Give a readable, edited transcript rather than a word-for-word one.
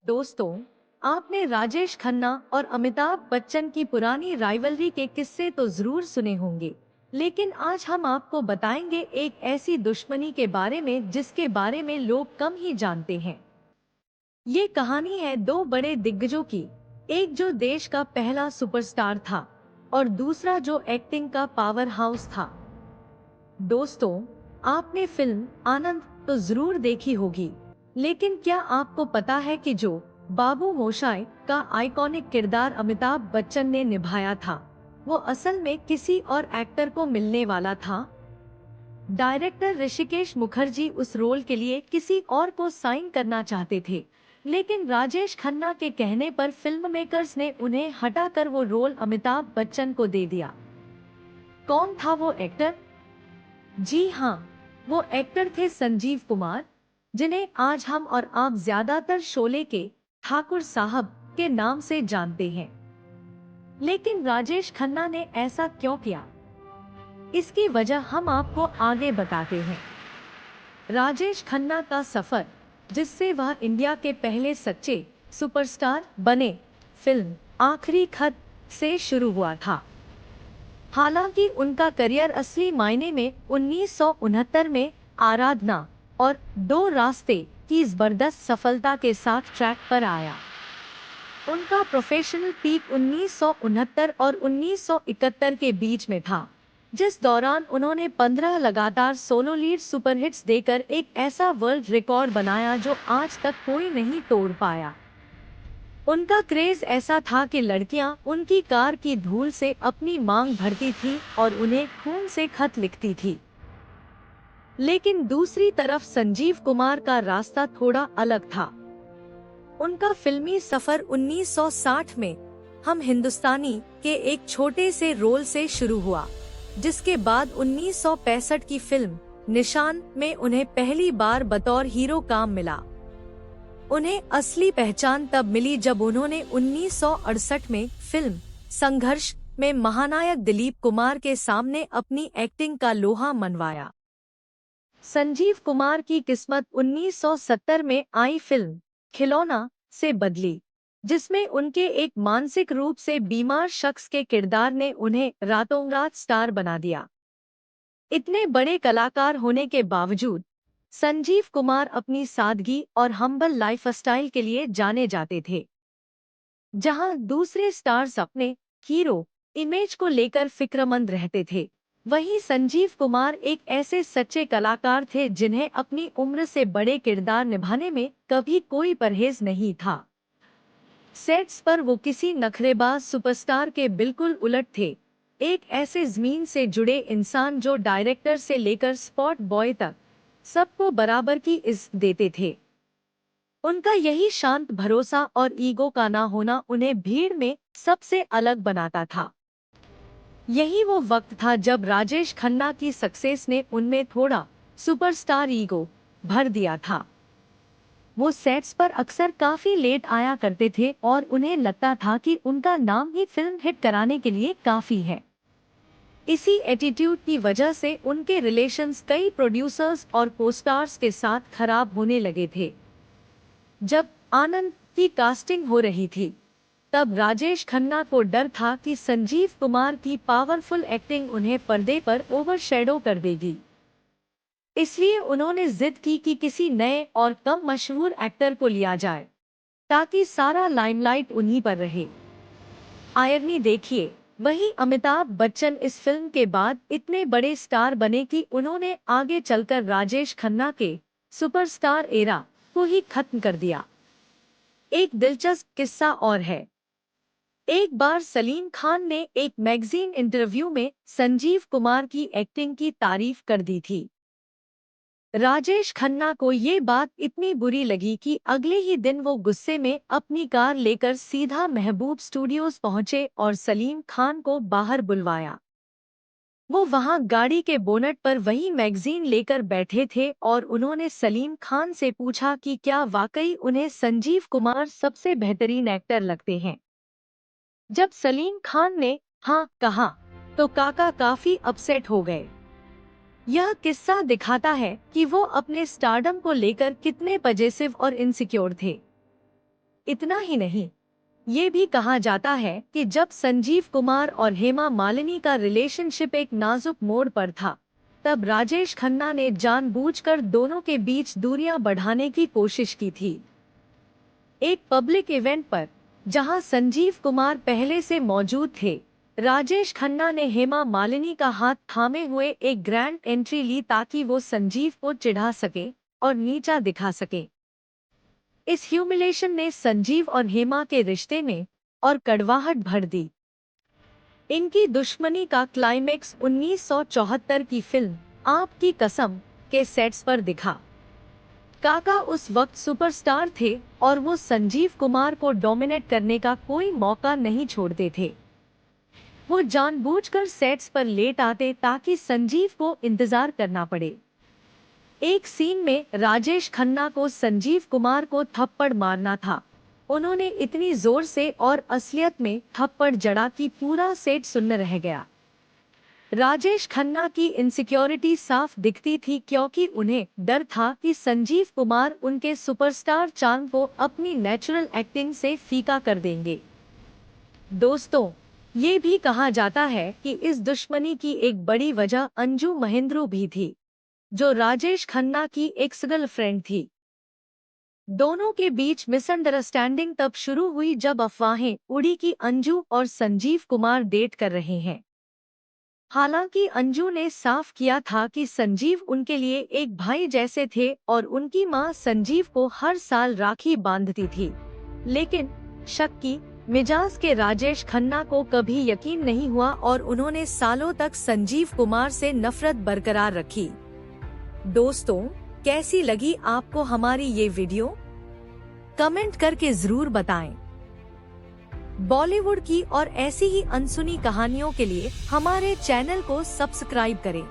दोस्तों, आपने राजेश खन्ना और अमिताभ बच्चन की पुरानी राइवलरी के किस्से तो जरूर सुने होंगे, लेकिन आज हम आपको बताएंगे एक ऐसी दुश्मनी के बारे में जिसके बारे में लोग कम ही जानते हैं। ये कहानी है दो बड़े दिग्गजों की, एक जो देश का पहला सुपरस्टार था और दूसरा जो एक्टिंग का पावर हाउस था। दोस्तों, आपने फिल्म आनंद तो जरूर देखी होगी, लेकिन क्या आपको पता है कि जो बाबू मोशाय का आइकॉनिक किरदार अमिताभ बच्चन ने निभाया था, वो असल में किसी और एक्टर को मिलने वाला था। डायरेक्टर ऋषिकेश मुखर्जी उस रोल के लिए किसी और को साइन करना चाहते थे, लेकिन राजेश खन्ना के कहने पर फिल्म मेकर्स ने उन्हें हटाकर वो रोल अमिताभ बच्चन को दे दिया। कौन था वो एक्टर? जी हाँ, वो एक्टर थे संजीव कुमार, जिन्हें आज हम और आप ज्यादातर शोले के ठाकुर साहब के नाम से जानते हैं। लेकिन राजेश खन्ना ने ऐसा क्यों किया, इसकी वजह हम आपको आगे बताते हैं। राजेश खन्ना का सफर, जिससे वह इंडिया के पहले सच्चे सुपरस्टार बने, फिल्म आखिरी खत से शुरू हुआ था। हालांकि उनका करियर असली मायने में 1969 में आराधना और दो रास्ते की जबरदस्त सफलता के साथ ट्रैक पर आया। उनका प्रोफेशनल पीक 1969 और 1971 के बीच में था, जिस दौरान उन्होंने 15 लगातार सोलो लीड सुपरहिट्स देकर एक ऐसा वर्ल्ड रिकॉर्ड बनाया जो आज तक कोई नहीं तोड़ पाया। उनका क्रेज ऐसा था कि लड़कियां उनकी कार की धूल से अपनी मांग भरती थी और उन्हें खून से खत लिखती थी। लेकिन दूसरी तरफ संजीव कुमार का रास्ता थोड़ा अलग था। उनका फिल्मी सफर 1960 में हम हिंदुस्तानी के एक छोटे से रोल से शुरू हुआ, जिसके बाद 1965 की फिल्म निशान में उन्हें पहली बार बतौर हीरो काम मिला। उन्हें असली पहचान तब मिली जब उन्होंने 1968 में फिल्म संघर्ष में महानायक दिलीप कुमार के सामने अपनी एक्टिंग का लोहा मनवाया। संजीव कुमार की किस्मत 1970 में आई फिल्म खिलौना से बदली, जिसमें उनके एक मानसिक रूप से बीमार शख्स के किरदार ने उन्हें रातों रात स्टार बना दिया। इतने बड़े कलाकार होने के बावजूद संजीव कुमार अपनी सादगी और हम्बल लाइफस्टाइल के लिए जाने जाते थे। जहां दूसरे स्टार्स अपने हीरो इमेज को लेकर फिक्रमंद रहते थे, वहीं संजीव कुमार एक ऐसे सच्चे कलाकार थे जिन्हें अपनी उम्र से बड़े किरदार निभाने में कभी कोई परहेज नहीं था। सेट्स पर वो किसी नखरेबाज सुपरस्टार के बिल्कुल उलट थे, एक ऐसे जमीन से जुड़े इंसान जो डायरेक्टर से लेकर स्पॉट बॉय तक सबको बराबर की इज्जत देते थे। उनका यही शांत भरोसा और ईगो का ना होना उन्हें भीड़ में सबसे अलग बनाता था। यही वो वक्त था जब राजेश खन्ना की सक्सेस ने उनमें थोड़ा सुपरस्टार ईगो भर दिया था। वो सेट्स पर अक्सर काफी लेट आया करते थे और उन्हें लगता था कि उनका नाम ही फिल्म हिट कराने के लिए काफी है। इसी एटीट्यूड की वजह से उनके रिलेशंस कई प्रोड्यूसर्स और कोस्टार्स के साथ खराब होने लगे थे। जब आनंद की कास्टिंग हो रही थी, तब राजेश खन्ना को डर था कि संजीव कुमार की पावरफुल एक्टिंग उन्हें पर्दे पर ओवरशैडो कर देगी। इसलिए उन्होंने जिद की कि किसी नए और कम मशहूर एक्टर को लिया जाए, ताकि सारा लाइमलाइट उन्हीं पर रहे। आयरनी देखिए, वही अमिताभ बच्चन इस फिल्म के बाद इतने बड़े स्टार बने कि उन्होंने आगे चलकर राजेश खन्ना के सुपरस्टार एरा को ही खत्म कर दिया। एक दिलचस्प किस्सा और है। एक बार सलीम खान ने एक मैगजीन इंटरव्यू में संजीव कुमार की एक्टिंग की तारीफ कर दी थी। राजेश खन्ना को ये बात इतनी बुरी लगी कि अगले ही दिन वो गुस्से में अपनी कार लेकर सीधा महबूब स्टूडियोज पहुंचे और सलीम खान को बाहर बुलवाया। वो वहां गाड़ी के बोनट पर वही मैगजीन लेकर बैठे थे और उन्होंने सलीम खान से पूछा कि क्या वाकई उन्हें संजीव कुमार सबसे बेहतरीन एक्टर लगते हैं। जब सलीम खान ने हाँ कहा, तो काका काफी अपसेट हो गए। यह किस्सा दिखाता है कि वो अपने स्टारडम को लेकर कितने पजेसिव और इनसिक्योर थे। इतना ही नहीं, ये भी कहा जाता है कि जब संजीव कुमार और हेमा मालिनी का रिलेशनशिप एक नाजुक मोड़ पर था, तब राजेश खन्ना ने जानबूझकर दोनों के बीच दूरियां बढ़ाने की कोशिश की थी। एक पब्लिक इवेंट पर, जहां संजीव कुमार पहले से मौजूद थे, राजेश खन्ना ने हेमा मालिनी का हाथ थामे हुए एक ग्रैंड एंट्री ली ताकि वो संजीव को चिढ़ा सके और नीचा दिखा सके। इस ह्यूमिलेशन ने संजीव और हेमा के रिश्ते में और कड़वाहट भर दी। इनकी दुश्मनी का क्लाइमेक्स 1974 की फिल्म आपकी कसम के सेट्स पर दिखा। काका उस वक्त सुपरस्टार थे और वो संजीव कुमार को डोमिनेट करने का कोई मौका नहीं छोड़ते थे। वो जानबूझकर सेट्स पर लेट आते ताकि संजीव को इंतजार करना पड़े। एक सीन में राजेश खन्ना को संजीव कुमार को थप्पड़ मारना था। उन्होंने इतनी जोर से और असलियत में थप्पड़ जड़ा कि पूरा सेट सुन्न रह गया। राजेश खन्ना की इनसिक्योरिटी साफ दिखती थी क्योंकि उन्हें डर था कि संजीव कुमार उनके सुपरस्टार चार्म को अपनी नेचुरल एक्टिंग से फीका कर देंगे। दोस्तों, ये भी कहा जाता है कि इस दुश्मनी की एक बड़ी वजह अंजू महेंद्रू भी थी, जो राजेश खन्ना की एक्स गर्लफ्रेंड थी। दोनों के बीच मिसअंडरस्टैंडिंग तब शुरू हुई जब अफवाहें उड़ी कि अंजू और संजीव कुमार डेट कर रहे हैं। हालांकि अंजू ने साफ किया था कि संजीव उनके लिए एक भाई जैसे थे और उनकी मां संजीव को हर साल राखी बांधती थी। लेकिन शक्की मिजाज के राजेश खन्ना को कभी यकीन नहीं हुआ और उन्होंने सालों तक संजीव कुमार से नफरत बरकरार रखी। दोस्तों, कैसी लगी आपको हमारी ये वीडियो? कमेंट करके जरूर बताएं। बॉलीवुड की और ऐसी ही अनसुनी कहानियों के लिए हमारे चैनल को सब्सक्राइब करें।